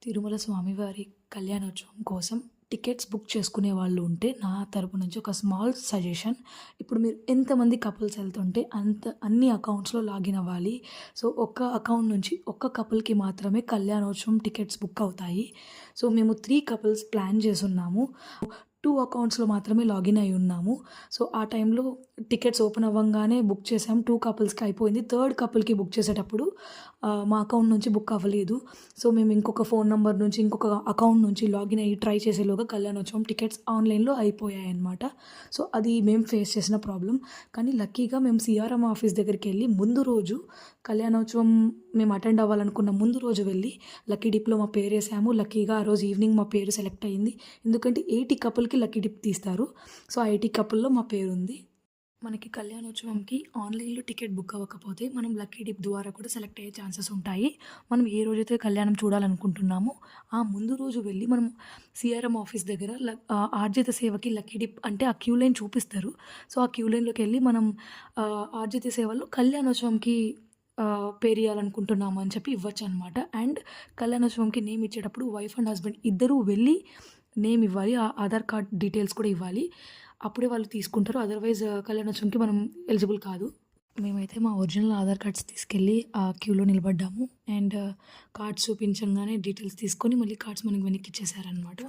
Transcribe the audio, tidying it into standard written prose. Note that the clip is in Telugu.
తిరుమల స్వామివారి కళ్యాణోత్సవం కోసం టికెట్స్ బుక్ చేసుకునే వాళ్ళు ఉంటే నా తరపు నుంచి ఒక స్మాల్ సజెషన్. ఇప్పుడు మీరు ఎంతమంది కపుల్స్ వెళ్తుంటే అన్ని అకౌంట్స్లో లాగిన్ అవ్వాలి. సో ఒక్క అకౌంట్ నుంచి ఒక్క కపుల్కి మాత్రమే కళ్యాణోత్సవం టికెట్స్ బుక్ అవుతాయి. సో మేము 3 కపుల్స్ ప్లాన్ చేసున్నాము. 2 అకౌంట్స్లో మాత్రమే లాగిన్ అయి ఉన్నాము. సో ఆ టైంలో టికెట్స్ ఓపెన్ అవ్వంగానే బుక్ చేసాం. 2 కపుల్స్కి అయిపోయింది. థర్డ్ కపుల్కి బుక్ చేసేటప్పుడు మా అకౌంట్ నుంచి బుక్ అవ్వలేదు. సో మేము ఇంకొక ఫోన్ నంబర్ నుంచి ఇంకొక అకౌంట్ నుంచి లాగిన్ అయ్యి ట్రై చేసేలోగా కళ్యాణోత్సవం టికెట్స్ ఆన్లైన్లో అయిపోయాయన్నమాట. సో అది మేము ఫేస్ చేసిన ప్రాబ్లం. కానీ లక్కీగా మేము సిఆర్ఎం ఆఫీస్ దగ్గరికి వెళ్ళి ముందు రోజు కళ్యాణోత్సవం మేము అటెండ్ అవ్వాలనుకున్న ముందు రోజు వెళ్ళి లక్కీ డిప్లో మా పేరు వేసాము. లక్కీగా ఆ రోజు ఈవినింగ్ మా పేరు సెలెక్ట్ అయ్యింది. ఎందుకంటే 80 కపుల్కి లక్కీ డిప్ తీస్తారు. సో ఆ 80 కపుల్లో మా పేరు ఉంది. మనకి కళ్యాణోత్సవంకి ఆన్లైన్లో టికెట్ బుక్ అవ్వకపోతే మనం లక్కీ డిప్ ద్వారా కూడా సెలెక్ట్ అయ్యే ఛాన్సెస్ ఉంటాయి. మనం ఏ రోజైతే కళ్యాణం చూడాలనుకుంటున్నామో ఆ ముందు రోజు వెళ్ళి మనం సిఆర్ఎం ఆఫీస్ దగ్గర ఆర్జిత సేవకి లక్కీ డిప్ అంటే ఆ క్యూ లైన్ చూపిస్తారు. సో ఆ క్యూ లైన్లోకి వెళ్ళి మనం ఆర్జిత సేవలో కళ్యాణోత్సవంకి పేరియాలనుకుంటున్నాము అని చెప్పి ఇవ్వచ్చు అనమాట. అండ్ కళ్యాణోత్సవంకి నేమ్ ఇచ్చేటప్పుడు వైఫ్ అండ్ హస్బెండ్ ఇద్దరూ వెళ్ళి నేమ్ ఇవ్వాలి. ఆ ఆధార్ కార్డ్ డీటెయిల్స్ కూడా ఇవ్వాలి. అప్పుడే వాళ్ళు తీసుకుంటారు. అదర్వైజ్ కళ్యాణోత్సవంకి మనం ఎలిజిబుల్ కాదు. మేమైతే మా ఒరిజినల్ ఆధార్ కార్డ్స్ తీసుకెళ్ళి ఆ క్యూలో నిలబడ్డాము. అండ్ కార్డ్స్ చూపించగానే డీటెయిల్స్ తీసుకొని మళ్ళీ కార్డ్స్ మనకి వెనక్కి ఇచ్చేసారనమాట.